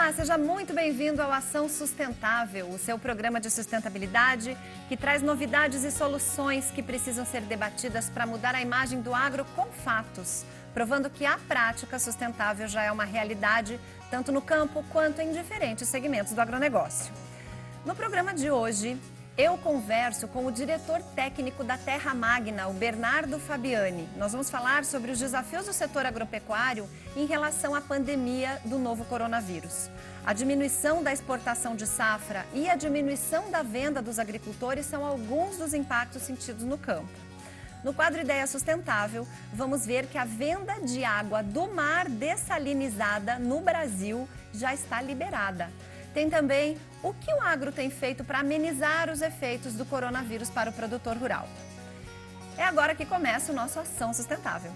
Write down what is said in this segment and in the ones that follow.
Olá, seja muito bem-vindo ao Ação Sustentável, o seu programa de sustentabilidade que traz novidades e soluções que precisam ser debatidas para mudar a imagem do agro com fatos, provando que a prática sustentável já é uma realidade, tanto no campo quanto em diferentes segmentos do agronegócio. No programa de hoje, eu converso com o diretor técnico da Terra Magna, o Bernardo Fabiani. Nós vamos falar sobre os desafios do setor agropecuário em relação à pandemia do novo coronavírus. A diminuição da exportação de safra e a diminuição da venda dos agricultores são alguns dos impactos sentidos no campo. No quadro Ideia Sustentável, vamos ver que a venda de água do mar dessalinizada no Brasil já está liberada. Tem também o que o agro tem feito para amenizar os efeitos do coronavírus para o produtor rural. É agora que começa o nosso Ação Sustentável.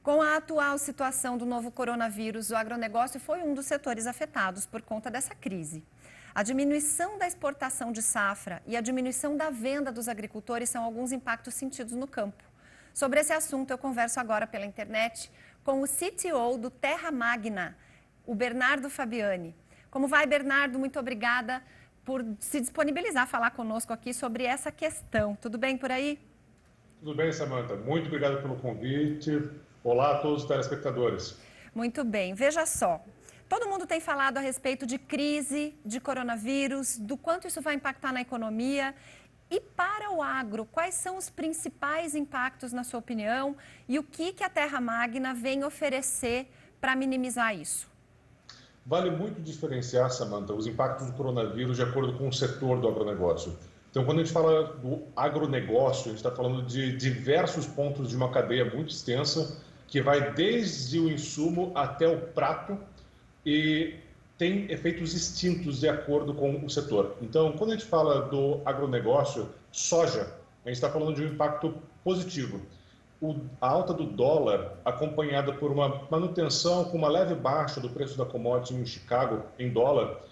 Com a atual situação do novo coronavírus, o agronegócio foi um dos setores afetados por conta dessa crise. A diminuição da exportação de safra e a diminuição da venda dos agricultores são alguns impactos sentidos no campo. Sobre esse assunto, eu converso agora pela internet com o CTO do Terra Magna, o Bernardo Fabiani. Como vai, Bernardo? Muito obrigada por se disponibilizar a falar conosco aqui sobre essa questão. Tudo bem por aí? Tudo bem, Samantha. Muito obrigado pelo convite. Olá a todos os telespectadores. Muito bem. Veja só, todo mundo tem falado a respeito de crise, de coronavírus, do quanto isso vai impactar na economia. E para o agro, quais são os principais impactos, na sua opinião, e o que a Terra Magna vem oferecer para minimizar isso? Vale muito diferenciar, Samantha, os impactos do coronavírus de acordo com o setor do agronegócio. Então, quando a gente fala do agronegócio, a gente está falando de diversos pontos de uma cadeia muito extensa, que vai desde o insumo até o prato e tem efeitos distintos de acordo com o setor. Então, quando a gente fala do agronegócio, soja, a gente está falando de um impacto positivo. A alta do dólar, acompanhada por uma manutenção com uma leve baixa do preço da commodity em Chicago, em dólar,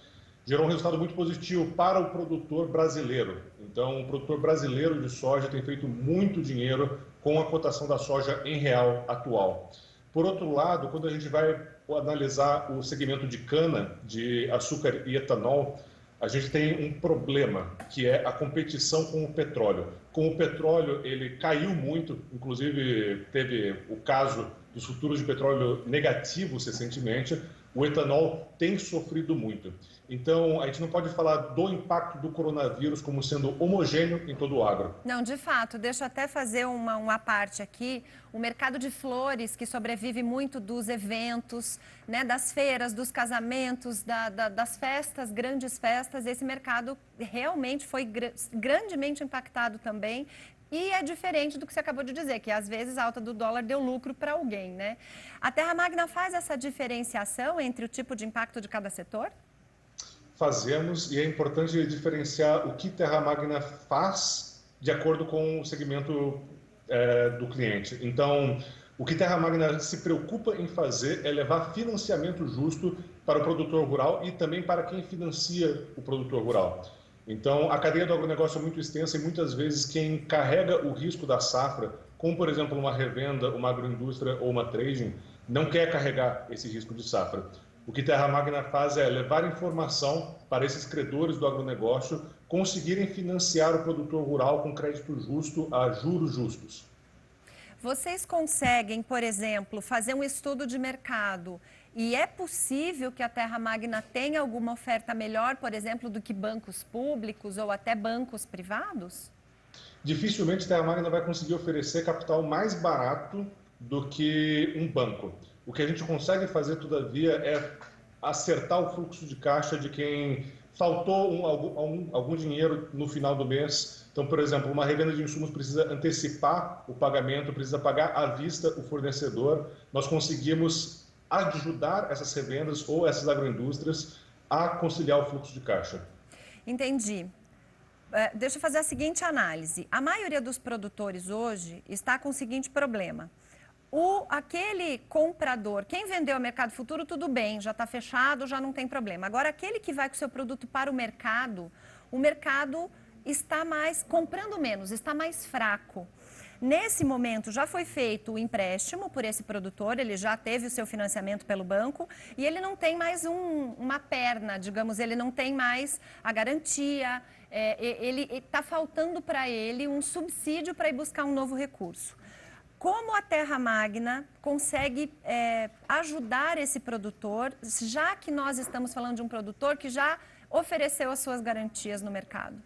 gerou um resultado muito positivo para o produtor brasileiro. Então, o produtor brasileiro de soja tem feito muito dinheiro com a cotação da soja em real atual. Por outro lado, quando a gente vai analisar o segmento de cana, de açúcar e etanol, a gente tem um problema, que é a competição com o petróleo. Com o petróleo, ele caiu muito, inclusive teve o caso dos futuros de petróleo negativos recentemente, o etanol tem sofrido muito. Então, a gente não pode falar do impacto do coronavírus como sendo homogêneo em todo o agro. Não, de fato, deixa eu até fazer uma parte aqui. O mercado de flores, que sobrevive muito dos eventos, né, das feiras, dos casamentos, das festas, grandes festas, esse mercado realmente foi grandemente impactado também. E é diferente do que você acabou de dizer, que às vezes a alta do dólar deu lucro para alguém, né? A Terra Magna faz essa diferenciação entre o tipo de impacto de cada setor? Fazemos, e é importante diferenciar o que Terra Magna faz de acordo com o segmento do cliente. Então, o que Terra Magna se preocupa em fazer é levar financiamento justo para o produtor rural e também para quem financia o produtor rural. Então, a cadeia do agronegócio é muito extensa e muitas vezes quem carrega o risco da safra, como por exemplo uma revenda, uma agroindústria ou uma trading, não quer carregar esse risco de safra. O que Terra Magna faz é levar informação para esses credores do agronegócio conseguirem financiar o produtor rural com crédito justo a juros justos. Vocês conseguem, por exemplo, fazer um estudo de mercado e é possível que a Terra Magna tenha alguma oferta melhor, por exemplo, do que bancos públicos ou até bancos privados? Dificilmente a Terra Magna vai conseguir oferecer capital mais barato do que um banco. O que a gente consegue fazer, todavia, é acertar o fluxo de caixa de quem faltou algum dinheiro no final do mês. Então, por exemplo, uma revenda de insumos precisa antecipar o pagamento, precisa pagar à vista o fornecedor. Nós conseguimos ajudar essas revendas ou essas agroindústrias a conciliar o fluxo de caixa. Entendi. Deixa eu fazer a seguinte análise. A maioria dos produtores hoje está com o seguinte problema. Aquele comprador, quem vendeu ao mercado futuro, tudo bem, já está fechado, já não tem problema. Agora, aquele que vai com o seu produto para o mercado está mais comprando menos, está mais fraco. Nesse momento já foi feito o empréstimo por esse produtor, ele já teve o seu financiamento pelo banco e ele não tem mais uma perna, digamos, ele não tem mais a garantia, ele está faltando para ele um subsídio para ir buscar um novo recurso. Como a Terra Magna consegue ajudar esse produtor, já que nós estamos falando de um produtor que já ofereceu as suas garantias no mercado?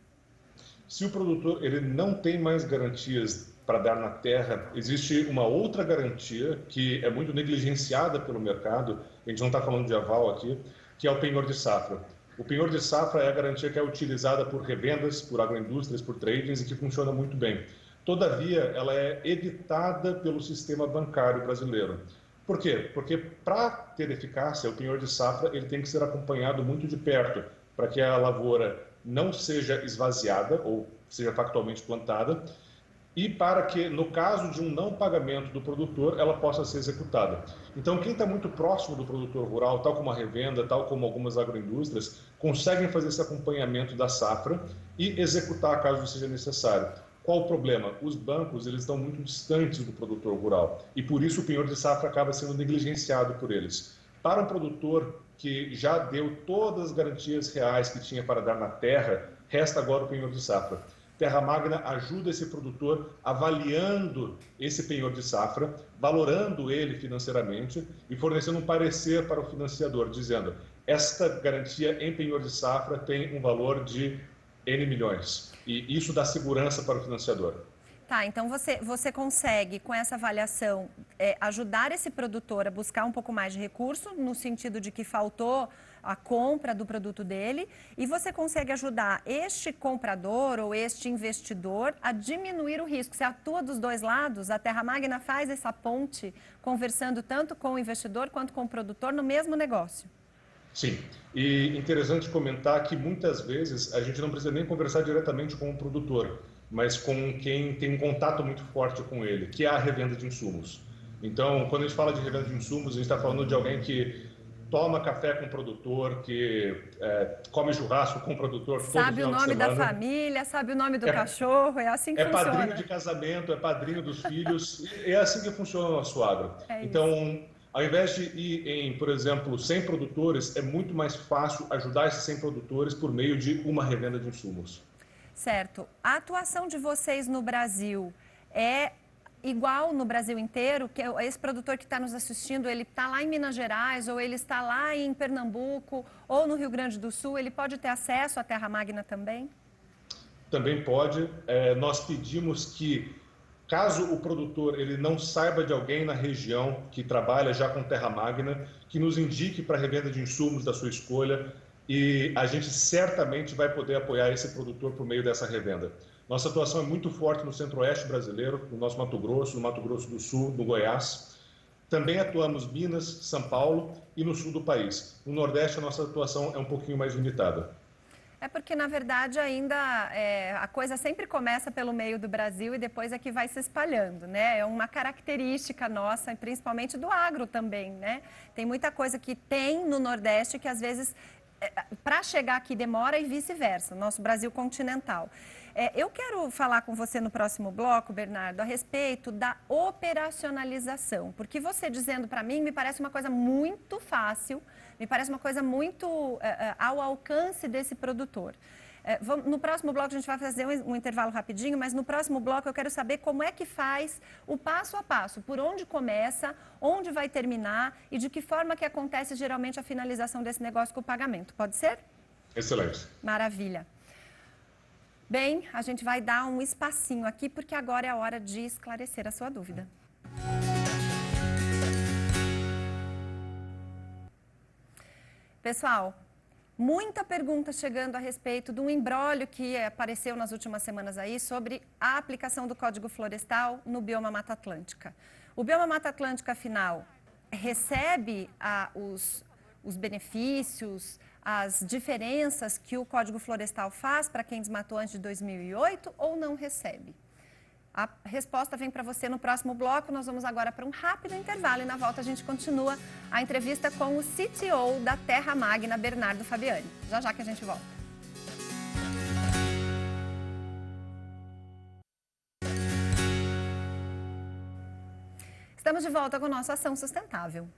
Se o produtor ele não tem mais garantias para dar na terra, existe uma outra garantia que é muito negligenciada pelo mercado, a gente não está falando de aval aqui, que é o penhor de safra. O penhor de safra é a garantia que é utilizada por revendas, por agroindústrias, por tradings e que funciona muito bem. Todavia, ela é evitada pelo sistema bancário brasileiro. Por quê? Porque para ter eficácia, o penhor de safra ele tem que ser acompanhado muito de perto, para que a lavoura não seja esvaziada ou seja factualmente plantada e para que, no caso de um não pagamento do produtor, ela possa ser executada. Então, quem está muito próximo do produtor rural, tal como a revenda, tal como algumas agroindústrias, conseguem fazer esse acompanhamento da safra e executar caso seja necessário. Qual o problema? Os bancos eles estão muito distantes do produtor rural e, por isso, o penhor de safra acaba sendo negligenciado por eles. Para um produtor que já deu todas as garantias reais que tinha para dar na terra, resta agora o penhor de safra. Terra Magna ajuda esse produtor avaliando esse penhor de safra, valorando ele financeiramente e fornecendo um parecer para o financiador, dizendo: esta garantia em penhor de safra tem um valor de N milhões. E isso dá segurança para o financiador. Tá, então você consegue, com essa avaliação, ajudar esse produtor a buscar um pouco mais de recurso, no sentido de que faltou a compra do produto dele, e você consegue ajudar este comprador ou este investidor a diminuir o risco. Você atua dos dois lados, a Terra Magna faz essa ponte, conversando tanto com o investidor quanto com o produtor no mesmo negócio. Sim, e interessante comentar que muitas vezes a gente não precisa nem conversar diretamente com o produtor, mas com quem tem um contato muito forte com ele, que é a revenda de insumos. Então, quando a gente fala de revenda de insumos, a gente está falando de alguém que toma café com o produtor, que come churrasco com o produtor todo final de semana. Sabe o nome da família, sabe o nome do cachorro, é assim que funciona. É padrinho de casamento, é padrinho dos filhos, é assim que funciona o nosso agro. Então, ao invés de ir em, por exemplo, 100 produtores, é muito mais fácil ajudar esses 100 produtores por meio de uma revenda de insumos. Certo. A atuação de vocês no Brasil é igual no Brasil inteiro? Que esse produtor que está nos assistindo, ele está lá em Minas Gerais, ou ele está lá em Pernambuco, ou no Rio Grande do Sul, ele pode ter acesso à Terra Magna também? Também pode. Nós pedimos que, caso o produtor ele não saiba de alguém na região que trabalha já com Terra Magna, que nos indique para a revenda de insumos da sua escolha, e a gente certamente vai poder apoiar esse produtor por meio dessa revenda. Nossa atuação é muito forte no centro-oeste brasileiro, no nosso Mato Grosso, no Mato Grosso do Sul, no Goiás. Também atuamos em Minas, São Paulo e no sul do país. No Nordeste, a nossa atuação é um pouquinho mais limitada. É porque, na verdade, ainda a coisa sempre começa pelo meio do Brasil e depois é que vai se espalhando, né? É uma característica nossa, principalmente do agro também, né? Tem muita coisa que tem no Nordeste que, às vezes, para chegar aqui demora e vice-versa, nosso Brasil continental. Eu quero falar com você no próximo bloco, Bernardo, a respeito da operacionalização, porque você dizendo para mim me parece uma coisa muito fácil, me parece uma coisa muito ao alcance desse produtor. No próximo bloco a gente vai fazer um intervalo rapidinho, mas no próximo bloco eu quero saber como é que faz o passo a passo, por onde começa, onde vai terminar e de que forma que acontece geralmente a finalização desse negócio com o pagamento. Pode ser? Excelente. Maravilha. Bem, a gente vai dar um espacinho aqui porque agora é a hora de esclarecer a sua dúvida. Pessoal, muita pergunta chegando a respeito de um imbróglio que apareceu nas últimas semanas aí sobre a aplicação do Código Florestal no bioma Mata Atlântica. O bioma Mata Atlântica, afinal, recebe os benefícios, as diferenças que o Código Florestal faz para quem desmatou antes de 2008 ou não recebe? A resposta vem para você no próximo bloco. Nós vamos agora para um rápido intervalo e na volta a gente continua a entrevista com o CTO da Terra Magna, Bernardo Fabiani. Já já que a gente volta. Estamos de volta com a nossa ação sustentável.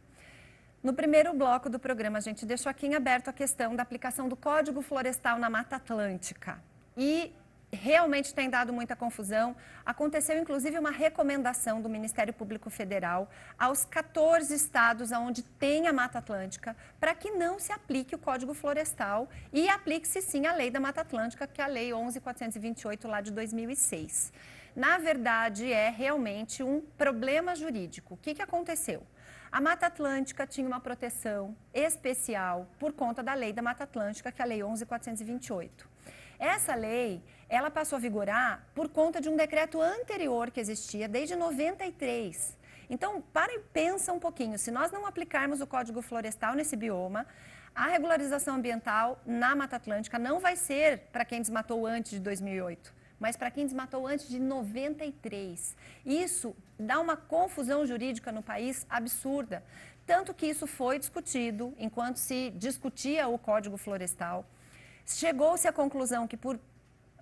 No primeiro bloco do programa, a gente deixou aqui em aberto a questão da aplicação do Código Florestal na Mata Atlântica. E realmente tem dado muita confusão. Aconteceu, inclusive, uma recomendação do Ministério Público Federal aos 14 estados onde tem a Mata Atlântica para que não se aplique o Código Florestal e aplique-se sim a Lei da Mata Atlântica, que é a Lei 11.428 lá de 2006. Na verdade, é realmente um problema jurídico. O que aconteceu? A Mata Atlântica tinha uma proteção especial por conta da Lei da Mata Atlântica, que é a Lei 11.428. Essa lei, ela passou a vigorar por conta de um decreto anterior que existia desde 93. Então, para e pensa um pouquinho, se nós não aplicarmos o Código Florestal nesse bioma, a regularização ambiental na Mata Atlântica não vai ser para quem desmatou antes de 2008. Mas para quem desmatou antes de 93. Isso dá uma confusão jurídica no país absurda. Tanto que isso foi discutido enquanto se discutia o Código Florestal. Chegou-se à conclusão que por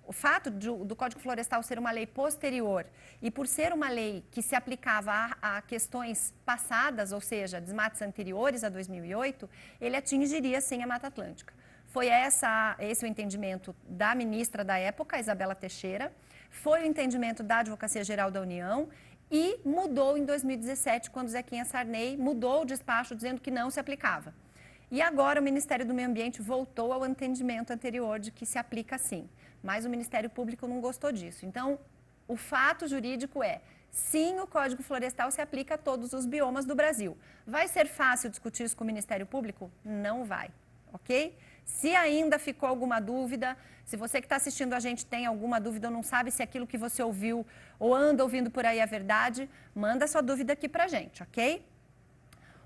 o fato do Código Florestal ser uma lei posterior e por ser uma lei que se aplicava a questões passadas, ou seja, desmates anteriores a 2008, ele atingiria sim a Mata Atlântica. Foi esse o entendimento da ministra da época, Isabela Teixeira, foi o entendimento da Advocacia Geral da União e mudou em 2017, quando Zequinha Sarney mudou o despacho dizendo que não se aplicava. E agora o Ministério do Meio Ambiente voltou ao entendimento anterior de que se aplica sim, mas o Ministério Público não gostou disso. Então, o fato jurídico é, sim, o Código Florestal se aplica a todos os biomas do Brasil. Vai ser fácil discutir isso com o Ministério Público? Não vai, ok? Se ainda ficou alguma dúvida, se você que está assistindo a gente tem alguma dúvida ou não sabe se aquilo que você ouviu ou anda ouvindo por aí é verdade, manda sua dúvida aqui pra gente, ok?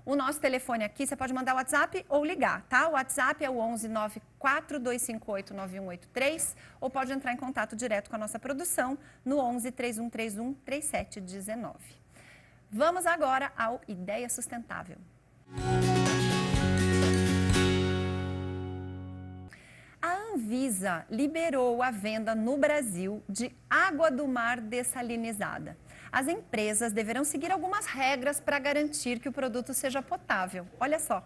O nosso telefone aqui, você pode mandar o WhatsApp ou ligar, tá? O WhatsApp é o 11 94258 9183 ou pode entrar em contato direto com a nossa produção no 11 3131 3719. Vamos agora ao Ideia Sustentável. A Anvisa liberou a venda no Brasil de água do mar dessalinizada. As empresas deverão seguir algumas regras para garantir que o produto seja potável. Olha só.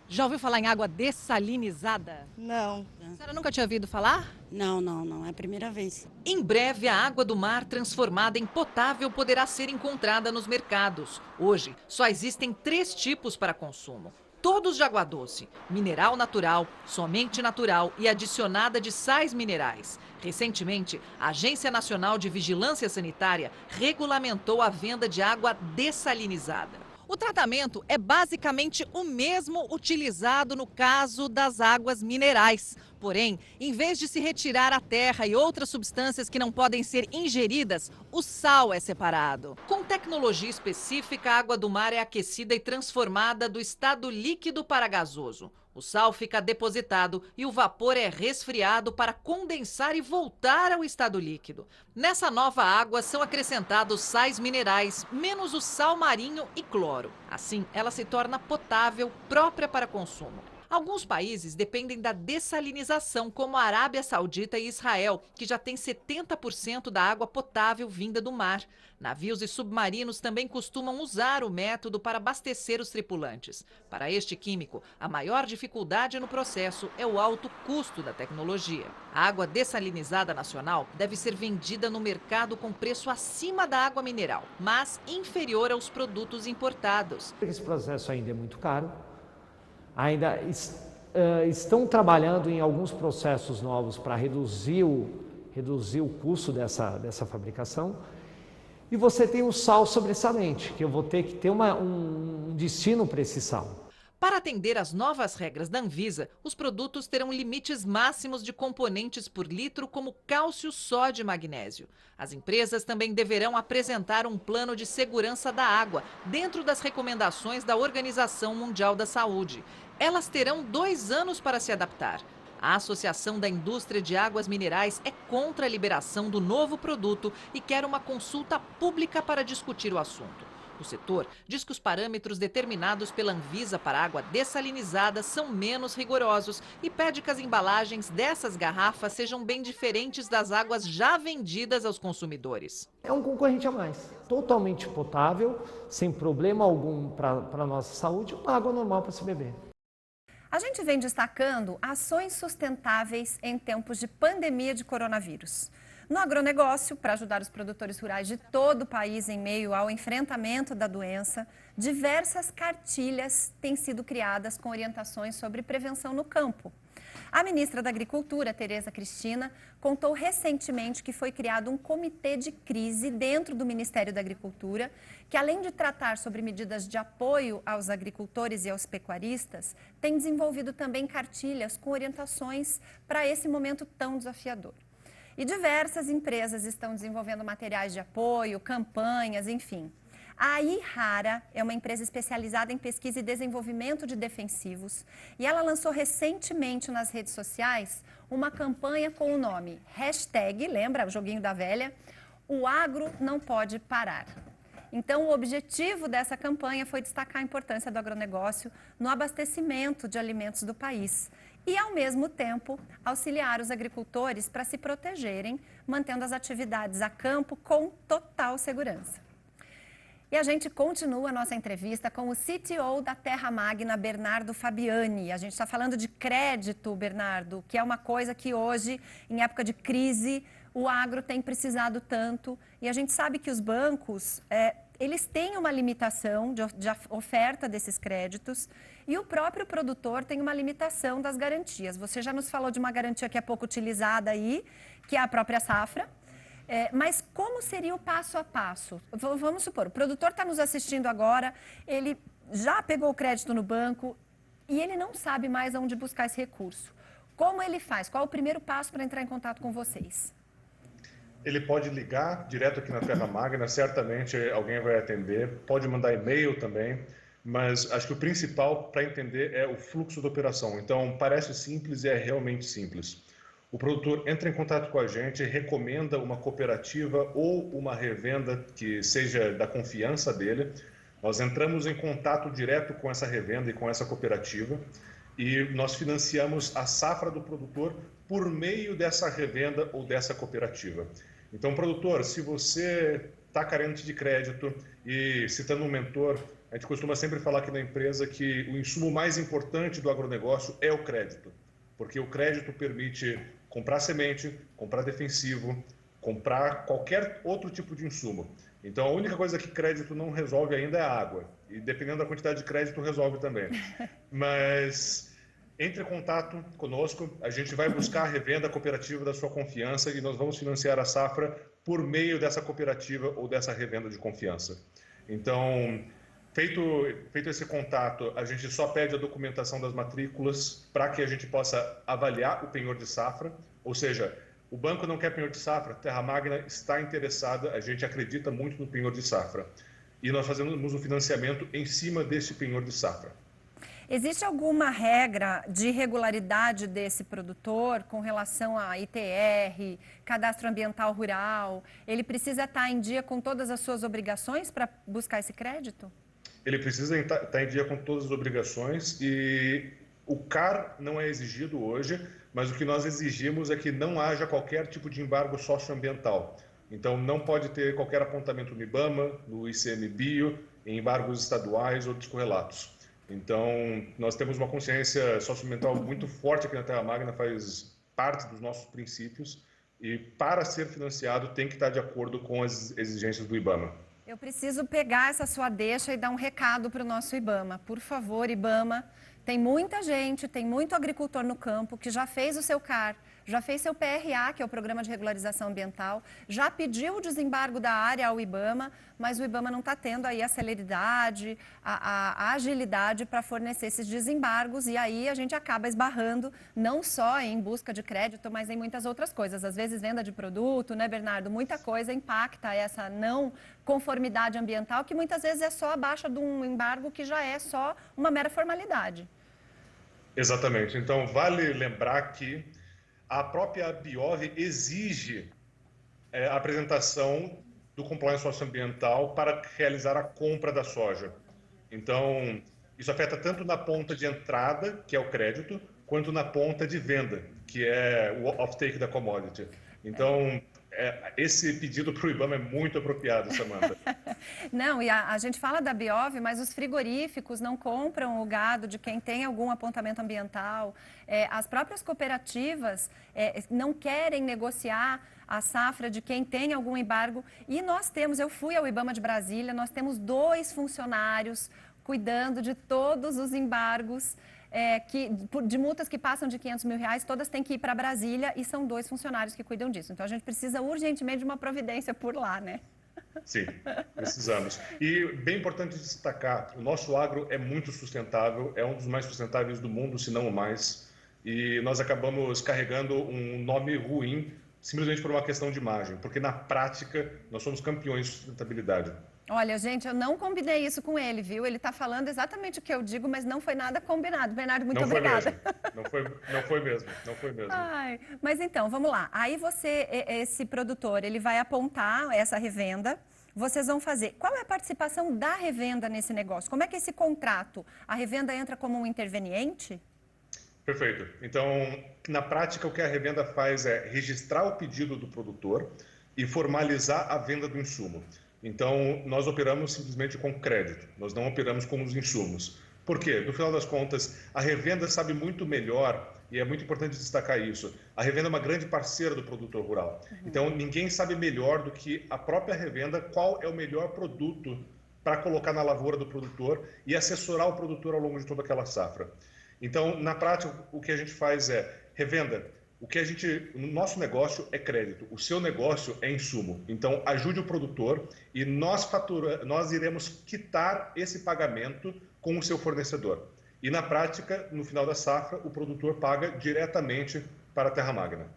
Já ouviu falar em água dessalinizada? Não. A senhora nunca tinha ouvido falar? Não, é a primeira vez. Em breve, a água do mar transformada em potável poderá ser encontrada nos mercados. Hoje, só existem 3 tipos para consumo. Todos de água doce, mineral natural, somente natural e adicionada de sais minerais. Recentemente, a Agência Nacional de Vigilância Sanitária regulamentou a venda de água dessalinizada. O tratamento é basicamente o mesmo utilizado no caso das águas minerais. Porém, em vez de se retirar a terra e outras substâncias que não podem ser ingeridas, o sal é separado. Com tecnologia específica, a água do mar é aquecida e transformada do estado líquido para gasoso. O sal fica depositado e o vapor é resfriado para condensar e voltar ao estado líquido. Nessa nova água são acrescentados sais minerais, menos o sal marinho e cloro. Assim, ela se torna potável, própria para consumo. Alguns países dependem da dessalinização, como a Arábia Saudita e Israel, que já tem 70% da água potável vinda do mar. Navios e submarinos também costumam usar o método para abastecer os tripulantes. Para este químico, a maior dificuldade no processo é o alto custo da tecnologia. A água dessalinizada nacional deve ser vendida no mercado com preço acima da água mineral, mas inferior aos produtos importados. Esse processo ainda é muito caro. Ainda estão trabalhando em alguns processos novos para reduzir o custo dessa fabricação. E você tem o sal sobressalente, que eu vou ter que ter um destino para esse sal. Para atender às novas regras da Anvisa, os produtos terão limites máximos de componentes por litro, como cálcio, sódio e magnésio. As empresas também deverão apresentar um plano de segurança da água, dentro das recomendações da Organização Mundial da Saúde. Elas terão 2 anos para se adaptar. A Associação da Indústria de Águas Minerais é contra a liberação do novo produto e quer uma consulta pública para discutir o assunto. O setor diz que os parâmetros determinados pela Anvisa para água dessalinizada são menos rigorosos e pede que as embalagens dessas garrafas sejam bem diferentes das águas já vendidas aos consumidores. É um concorrente a mais, totalmente potável, sem problema algum para a nossa saúde, uma água normal para se beber. A gente vem destacando ações sustentáveis em tempos de pandemia de coronavírus. No agronegócio, para ajudar os produtores rurais de todo o país em meio ao enfrentamento da doença, diversas cartilhas têm sido criadas com orientações sobre prevenção no campo. A ministra da Agricultura, Tereza Cristina, contou recentemente que foi criado um comitê de crise dentro do Ministério da Agricultura, que além de tratar sobre medidas de apoio aos agricultores e aos pecuaristas, tem desenvolvido também cartilhas com orientações para esse momento tão desafiador. E diversas empresas estão desenvolvendo materiais de apoio, campanhas, enfim. A Ihara é uma empresa especializada em pesquisa e desenvolvimento de defensivos e ela lançou recentemente nas redes sociais uma campanha com o nome #, lembra o joguinho da velha? O agro não pode parar. Então, o objetivo dessa campanha foi destacar a importância do agronegócio no abastecimento de alimentos do país e, ao mesmo tempo, auxiliar os agricultores para se protegerem, mantendo as atividades a campo com total segurança. E a gente continua a nossa entrevista com o CTO da Terra Magna, Bernardo Fabiani. A gente está falando de crédito, Bernardo, que é uma coisa que hoje, em época de crise, o agro tem precisado tanto. E a gente sabe que os bancos, eles têm uma limitação de oferta desses créditos e o próprio produtor tem uma limitação das garantias. Você já nos falou de uma garantia que é pouco utilizada aí, que é a própria safra. Mas como seria o passo a passo? Vamos supor, o produtor está nos assistindo agora, ele já pegou o crédito no banco e ele não sabe mais aonde buscar esse recurso. Como ele faz? Qual é o primeiro passo para entrar em contato com vocês? Ele pode ligar direto aqui na Terra Magna, certamente alguém vai atender, pode mandar e-mail também, mas acho que o principal para entender é o fluxo da operação. Então, parece simples e é realmente simples. O produtor entra em contato com a gente, recomenda uma cooperativa ou uma revenda que seja da confiança dele. Nós entramos em contato direto com essa revenda e com essa cooperativa e nós financiamos a safra do produtor por meio dessa revenda ou dessa cooperativa. Então, produtor, se você está carente de crédito e citando um mentor, a gente costuma sempre falar aqui na empresa que o insumo mais importante do agronegócio é o crédito, porque o crédito permite comprar semente, comprar defensivo, comprar qualquer outro tipo de insumo. Então, a única coisa que crédito não resolve ainda é a água. E dependendo da quantidade de crédito, resolve também. Mas entre em contato conosco, a gente vai buscar a revenda cooperativa da sua confiança e nós vamos financiar a safra por meio dessa cooperativa ou dessa revenda de confiança. Então, feito esse contato, a gente só pede a documentação das matrículas para que a gente possa avaliar o penhor de safra, ou seja, o banco não quer penhor de safra, Terra Magna está interessada, a gente acredita muito no penhor de safra. E nós fazemos o financiamento em cima desse penhor de safra. Existe alguma regra de regularidade desse produtor com relação a ITR, cadastro ambiental rural? Ele precisa estar em dia com todas as suas obrigações para buscar esse crédito? Ele precisa estar em dia com todas as obrigações e o CAR não é exigido hoje, mas o que nós exigimos é que não haja qualquer tipo de embargo socioambiental. Então, não pode ter qualquer apontamento no IBAMA, no ICMBio, em embargos estaduais ou descorrelatos. Então, nós temos uma consciência socioambiental muito forte aqui na Terra Magna, faz parte dos nossos princípios e para ser financiado tem que estar de acordo com as exigências do IBAMA. Eu preciso pegar essa sua deixa e dar um recado para o nosso IBAMA. Por favor, IBAMA, tem muita gente, tem muito agricultor no campo que já fez o seu CAR, já fez seu PRA, que é o Programa de Regularização Ambiental, já pediu o desembargo da área ao IBAMA, mas o IBAMA não está tendo aí a celeridade, a agilidade para fornecer esses desembargos e aí a gente acaba esbarrando não só em busca de crédito, mas em muitas outras coisas. Às vezes venda de produto, né, Bernardo? Muita coisa impacta essa não conformidade ambiental, que muitas vezes é só a baixa de um embargo que já é só uma mera formalidade. Exatamente. Então, vale lembrar que a própria Biov exige a apresentação do compliance socioambiental para realizar a compra da soja. Então, isso afeta tanto na ponta de entrada, que é o crédito, quanto na ponta de venda, que é o off-take da commodity. Então, esse pedido para o IBAMA é muito apropriado, Samantha. Não, e a gente fala da Biov, mas os frigoríficos não compram o gado de quem tem algum apontamento ambiental. As próprias cooperativas não querem negociar a safra de quem tem algum embargo. E nós temos, eu fui ao IBAMA de Brasília, nós temos 2 funcionários cuidando de todos os embargos de multas que passam de R$500 mil, todas têm que ir para Brasília e são 2 funcionários que cuidam disso. Então a gente precisa urgentemente de uma providência por lá, né? Sim, precisamos. E bem importante destacar, o nosso agro é muito sustentável, é um dos mais sustentáveis do mundo, se não o mais. E nós acabamos carregando um nome ruim simplesmente por uma questão de imagem, porque na prática nós somos campeões de sustentabilidade. Olha, gente, eu não combinei isso com ele, viu? Ele está falando exatamente o que eu digo, mas não foi nada combinado. Bernardo, muito obrigada. Não foi mesmo. Ai, mas então, vamos lá. Aí esse produtor, ele vai apontar essa revenda, vocês vão fazer. Qual é a participação da revenda nesse negócio? Como é que esse contrato, a revenda entra como um interveniente? Perfeito. Então, na prática, o que a revenda faz é registrar o pedido do produtor e formalizar a venda do insumo. Então, nós operamos simplesmente com crédito, nós não operamos com os insumos. Por quê? No final das contas, a revenda sabe muito melhor, e é muito importante destacar isso, a revenda é uma grande parceira do produtor rural. Então, ninguém sabe melhor do que a própria revenda qual é o melhor produto para colocar na lavoura do produtor e assessorar o produtor ao longo de toda aquela safra. Então, na prática, o que a gente faz é, revenda, o nosso negócio é crédito, o seu negócio é insumo. Então, ajude o produtor e nós iremos quitar esse pagamento com o seu fornecedor. E na prática, no final da safra, o produtor paga diretamente para a Terra Magna.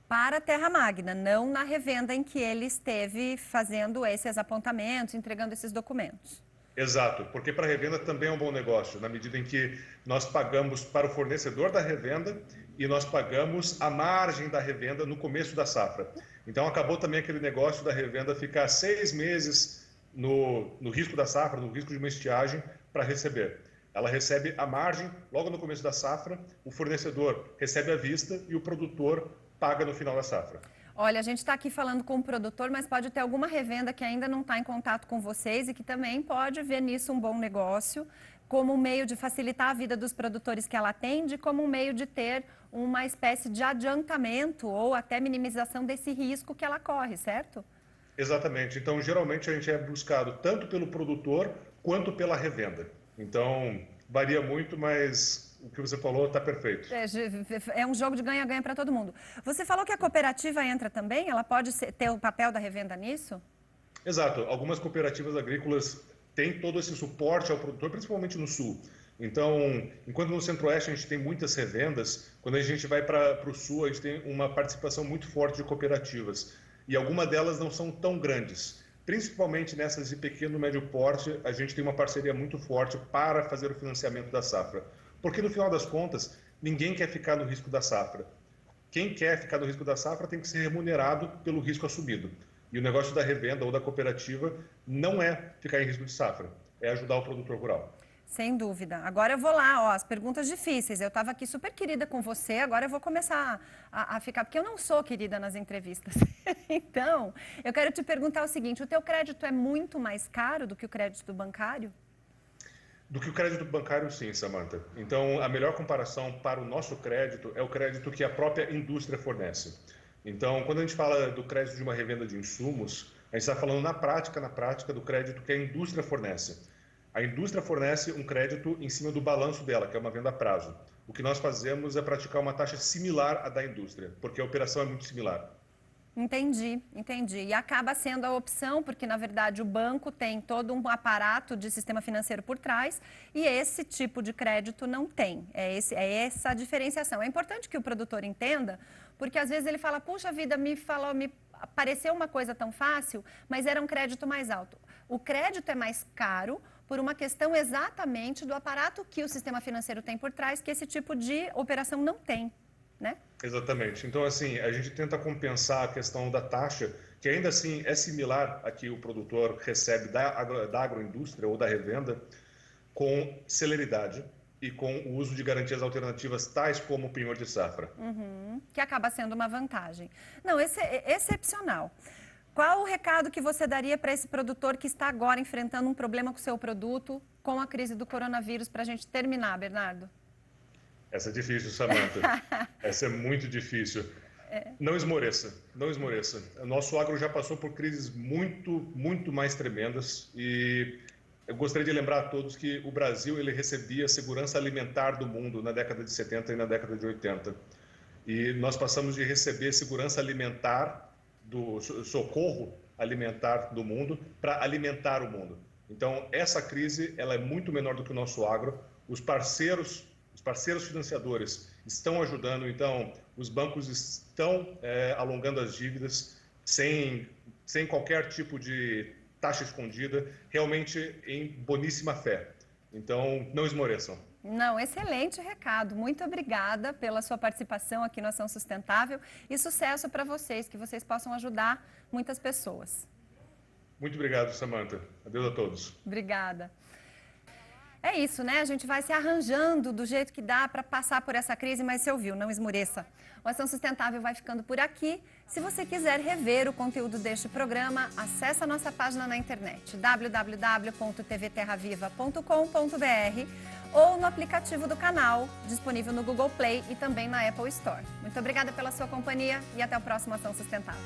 Para a Terra Magna, não na revenda em que ele esteve fazendo esses apontamentos, entregando esses documentos. Exato, porque para a revenda também é um bom negócio, na medida em que nós pagamos para o fornecedor da revenda e nós pagamos a margem da revenda no começo da safra. Então, acabou também aquele negócio da revenda ficar 6 meses no risco da safra, no risco de uma estiagem, para receber. Ela recebe a margem logo no começo da safra, o fornecedor recebe à vista e o produtor paga no final da safra. Olha, a gente está aqui falando com o produtor, mas pode ter alguma revenda que ainda não está em contato com vocês e que também pode ver nisso um bom negócio, como um meio de facilitar a vida dos produtores que ela atende, como um meio de ter uma espécie de adiantamento ou até minimização desse risco que ela corre, certo? Exatamente. Então, geralmente a gente é buscado tanto pelo produtor quanto pela revenda. Então, varia muito, mas o que você falou está perfeito. É um jogo de ganha-ganha para todo mundo. Você falou que a cooperativa entra também? Ela pode ter o papel da revenda nisso? Exato. Algumas cooperativas agrícolas têm todo esse suporte ao produtor, principalmente no sul. Então, enquanto no centro-oeste a gente tem muitas revendas, quando a gente vai para o sul a gente tem uma participação muito forte de cooperativas. E algumas delas não são tão grandes. Principalmente nessas de pequeno e médio porte, a gente tem uma parceria muito forte para fazer o financiamento da safra. Porque, no final das contas, ninguém quer ficar no risco da safra. Quem quer ficar no risco da safra tem que ser remunerado pelo risco assumido. E o negócio da revenda ou da cooperativa não é ficar em risco de safra, é ajudar o produtor rural. Sem dúvida. Agora eu vou lá, as perguntas difíceis. Eu estava aqui super querida com você, agora eu vou começar a ficar, porque eu não sou querida nas entrevistas. Então, eu quero te perguntar o seguinte, o teu crédito é muito mais caro do que o crédito bancário? Do que o crédito bancário, sim, Samantha. Então, a melhor comparação para o nosso crédito é o crédito que a própria indústria fornece. Então, quando a gente fala do crédito de uma revenda de insumos, a gente está falando na prática do crédito que a indústria fornece. A indústria fornece um crédito em cima do balanço dela, que é uma venda a prazo. O que nós fazemos é praticar uma taxa similar à da indústria, porque a operação é muito similar. Entendi. E acaba sendo a opção, porque na verdade o banco tem todo um aparato de sistema financeiro por trás e esse tipo de crédito não tem. É essa a diferenciação. É importante que o produtor entenda, porque às vezes ele fala, puxa vida, me pareceu uma coisa tão fácil, mas era um crédito mais alto. O crédito é mais caro por uma questão exatamente do aparato que o sistema financeiro tem por trás, que esse tipo de operação não tem. né? Exatamente. Então, assim, a gente tenta compensar a questão da taxa, que ainda assim é similar a que o produtor recebe da agroindústria ou da revenda, com celeridade e com o uso de garantias alternativas, tais como o penhor de safra. Que acaba sendo uma vantagem. Não, esse é excepcional. Qual o recado que você daria para esse produtor que está agora enfrentando um problema com o seu produto, com a crise do coronavírus, para a gente terminar, Bernardo? Essa é difícil, Samantha. Essa é muito difícil. Não esmoreça, não esmoreça. O nosso agro já passou por crises muito mais tremendas e eu gostaria de lembrar a todos que o Brasil ele recebia a segurança alimentar do mundo na década de 70 e na década de 80. E nós passamos de receber segurança alimentar, do socorro alimentar do mundo, para alimentar o mundo. Então, essa crise ela é muito menor do que o nosso agro. Os parceiros financiadores estão ajudando, então os bancos estão alongando as dívidas sem qualquer tipo de taxa escondida, realmente em boníssima fé. Então, não esmoreçam. Não, excelente recado. Muito obrigada pela sua participação aqui no Ação Sustentável e sucesso para vocês, que vocês possam ajudar muitas pessoas. Muito obrigado, Samantha. Adeus a todos. Obrigada. É isso, né? A gente vai se arranjando do jeito que dá para passar por essa crise, mas você ouviu, não esmoreça. O Ação Sustentável vai ficando por aqui. Se você quiser rever o conteúdo deste programa, acesse a nossa página na internet, www.tvterraviva.com.br ou no aplicativo do canal, disponível no Google Play e também na Apple Store. Muito obrigada pela sua companhia e até o próximo Ação Sustentável.